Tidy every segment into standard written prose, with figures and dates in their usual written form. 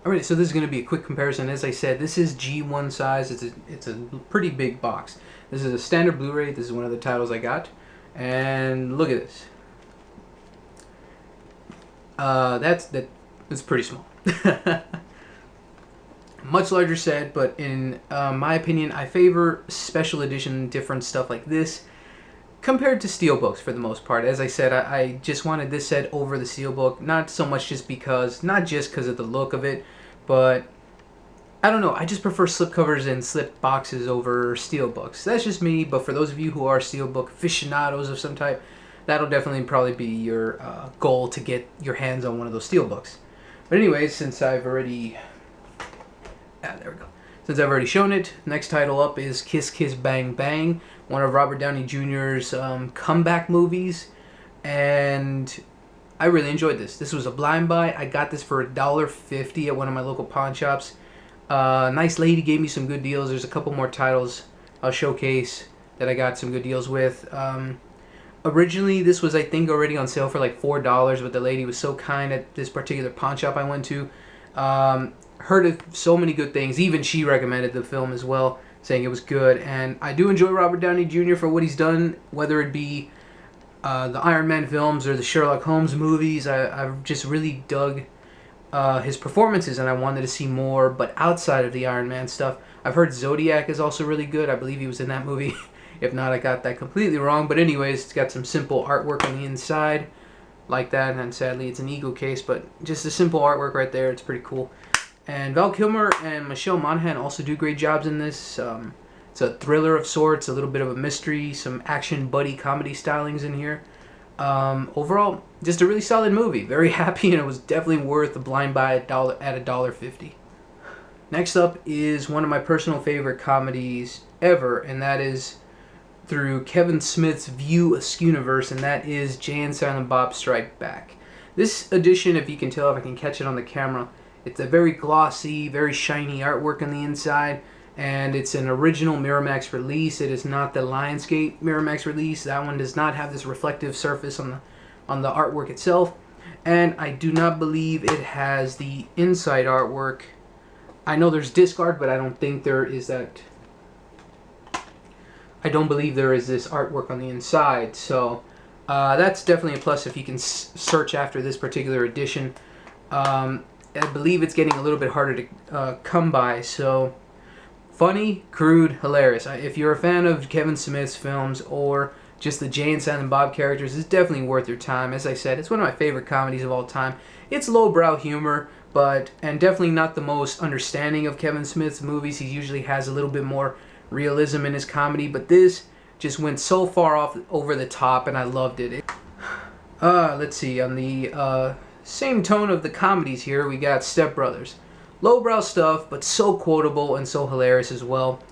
Alright, so this is going to be a quick comparison. As I said, this is G1 size. It's a pretty big box. This is a standard Blu-ray. This is one of the titles I got. And look at this. It's pretty small. Much larger set, but in my opinion, I favor special edition, different stuff like this compared to steelbooks for the most part. As I said, I just wanted this set over the steelbook, not so much just because of the look of it, but I don't know, I just prefer slipcovers and slip boxes over steelbooks. That's just me, but for those of you who are steelbook aficionados of some type, that'll definitely probably be your goal to get your hands on one of those steelbooks. But anyways, since I've already shown it, next title up is Kiss Kiss Bang Bang, one of Robert Downey Jr.'s comeback movies, and I really enjoyed this. This was a blind buy. I got this for $1.50 at one of my local pawn shops. Nice lady gave me some good deals. There's a couple more titles I'll showcase that I got some good deals with. Originally, this was, I think, already on sale for like $4, but the lady was so kind at this particular pawn shop I went to. Heard of so many good things. Even she recommended the film as well, saying it was good. And I do enjoy Robert Downey Jr. for what he's done, whether it be the Iron Man films or the Sherlock Holmes movies. I've just really dug his performances, and I wanted to see more. But outside of the Iron Man stuff, I've heard Zodiac is also really good. I believe he was in that movie. If not, I got that completely wrong. But anyways, it's got some simple artwork on the inside like that, and sadly it's an ego case, but just a simple artwork right there. It's pretty cool. And Val Kilmer and Michelle Monaghan also do great jobs in this. It's a thriller of sorts, a little bit of a mystery, some action buddy comedy stylings in here. Overall, just a really solid movie. Very happy, and it was definitely worth the blind buy at $1.50. Next up is one of my personal favorite comedies ever, and that is through Kevin Smith's View Askewniverse, and that is Jay and Silent Bob Strike Back. This edition, if you can tell, if I can catch it on the camera, it's a very glossy, very shiny artwork on the inside, and it's an original Miramax release. It is not the Lionsgate Miramax release. That one does not have this reflective surface on the artwork itself, and I do not believe it has the inside artwork. I know there's disc art, but I don't think there is that. I don't believe there is this artwork on the inside, so that's definitely a plus if you can search after this particular edition. I believe it's getting a little bit harder to come by, so funny, crude, hilarious. If you're a fan of Kevin Smith's films or just the Jay and Silent Bob characters, it's definitely worth your time. As I said, it's one of my favorite comedies of all time. It's lowbrow humor, and definitely not the most understanding of Kevin Smith's movies. He usually has a little bit more realism in his comedy, but this just went so far off over the top, and I loved it. Let's see, on the same tone of the comedies here, we got Stepbrothers. Lowbrow stuff, but so quotable and so hilarious as well.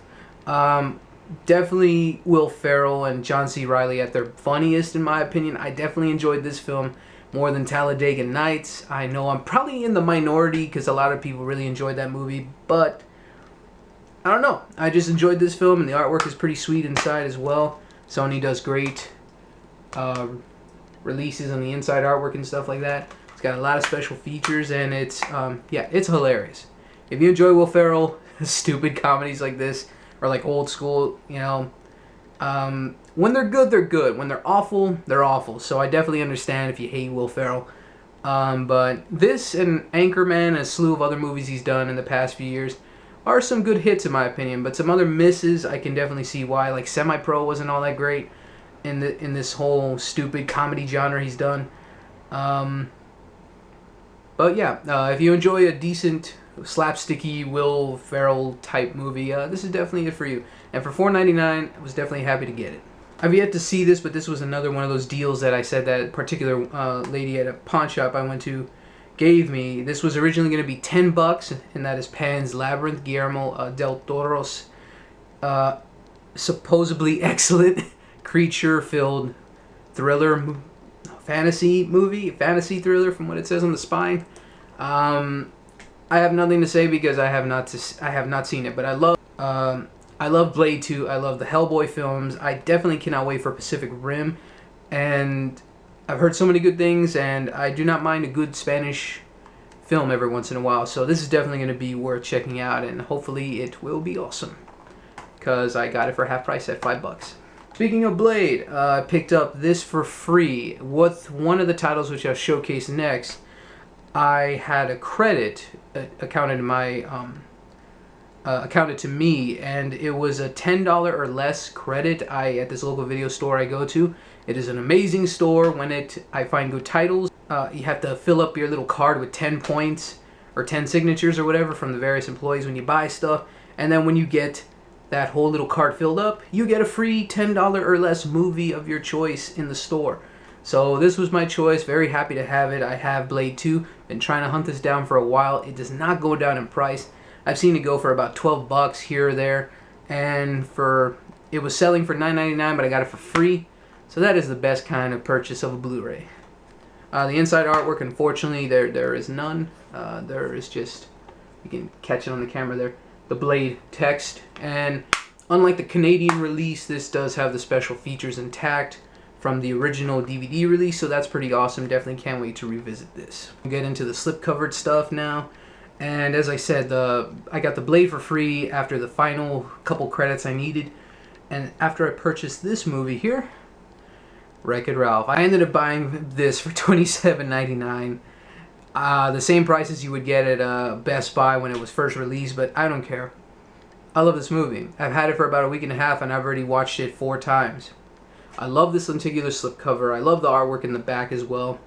Definitely Will Ferrell and John C. Reilly at their funniest, in my opinion. I definitely enjoyed this film more than Talladega Nights. I know I'm probably in the minority because a lot of people really enjoyed that movie, but I don't know. I just enjoyed this film, and the artwork is pretty sweet inside as well. Sony does great releases on the inside artwork and stuff like that. It's got a lot of special features, and it's it's hilarious. If you enjoy Will Ferrell, stupid comedies like this, or like old school, when they're good, they're good. When they're awful. So I definitely understand if you hate Will Ferrell. But this and Anchorman and a slew of other movies he's done in the past few years are some good hits in my opinion, but some other misses I can definitely see why. Like Semi-Pro wasn't all that great in this whole stupid comedy genre he's done. But yeah, if you enjoy a decent slapsticky Will Ferrell type movie, this is definitely it for you. And for $4.99, I was definitely happy to get it. I've yet to see this, but this was another one of those deals that I said that particular lady at a pawn shop I went to gave me. This was originally going to be $10, and that is Pan's Labyrinth, Guillermo del Toro's supposedly excellent creature-filled thriller fantasy thriller from what it says on the spine. I have nothing to say because I have not seen it, but I love Blade 2. I love the Hellboy films. I definitely cannot wait for Pacific Rim, and I've heard so many good things, and I do not mind a good Spanish film every once in a while. So this is definitely going to be worth checking out, and hopefully it will be awesome, because I got it for half price at $5. Speaking of Blade, I picked up this for free. With one of the titles which I'll showcase next, I had a credit accounted to me, and it was a $10 or less credit. At this local video store I go to. It is an amazing store. When I find good titles, you have to fill up your little card with 10 points or 10 signatures or whatever from the various employees when you buy stuff, and then when you get that whole little card filled up, you get a free $10 or less movie of your choice in the store. So this was my choice. Very happy to have it. I have Blade 2. Been trying to hunt this down for a while. It does not go down in price. I've seen it go for about 12 bucks here or there, and it was selling for $9.99, but I got it for free. So that is the best kind of purchase of a Blu-ray. The inside artwork, unfortunately, there is none. There is just, you can catch it on the camera there, the Blade text. And unlike the Canadian release, this does have the special features intact from the original DVD release, so that's pretty awesome. Definitely can't wait to revisit this. We'll get into the slip-covered stuff now. And as I said, I got the Blade for free after the final couple credits I needed. And after I purchased this movie here, Wreck-It Ralph, I ended up buying this for $27.99. The same price as you would get at Best Buy when it was first released, but I don't care. I love this movie. I've had it for about a week and a half, and I've already watched it 4 times. I love this lenticular slipcover. I love the artwork in the back as well.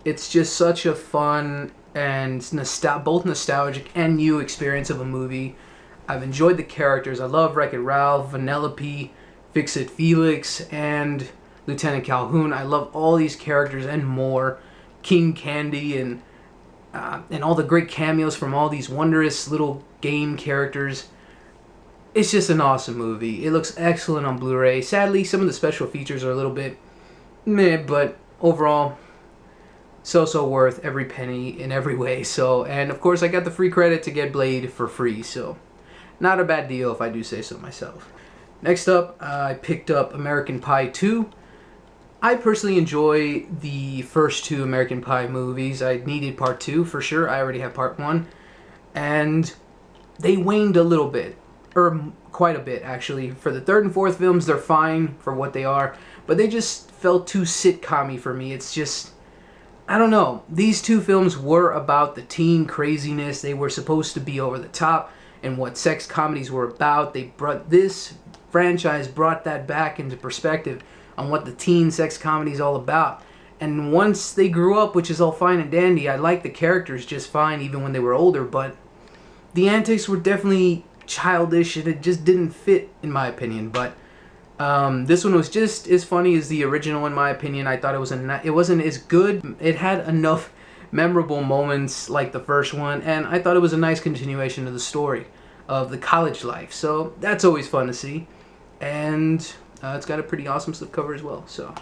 It's just such a fun and both nostalgic and new experience of a movie. I've enjoyed the characters. I love Wreck-It Ralph, Vanellope, Fix-It Felix, and Lieutenant Calhoun. I love all these characters and more. King Candy and all the great cameos from all these wondrous little game characters. It's just an awesome movie. It looks excellent on Blu-ray. Sadly, some of the special features are a little bit meh, but overall, so worth every penny in every way. So, and of course, I got the free credit to get Blade for free, so not a bad deal if I do say so myself. Next up, I picked up American Pie 2. I personally enjoy the first 2 American Pie movies. I needed Part 2 for sure. I already have Part 1. And they waned a little bit. Or quite a bit, actually. For the 3rd and 4th films, they're fine for what they are. But they just felt too sitcom-y for me. It's just, I don't know. These 2 films were about the teen craziness. They were supposed to be over the top and what sex comedies were about. This franchise brought that back into perspective on what the teen sex comedy is all about. And once they grew up, which is all fine and dandy, I liked the characters just fine even when they were older, but the antics were definitely childish and it just didn't fit in my opinion. But this one was just as funny as the original in my opinion. I thought it wasn't as good. It had enough memorable moments like the first one, and I thought it was a nice continuation of the story of the college life. So that's always fun to see. And it's got a pretty awesome slipcover as well. So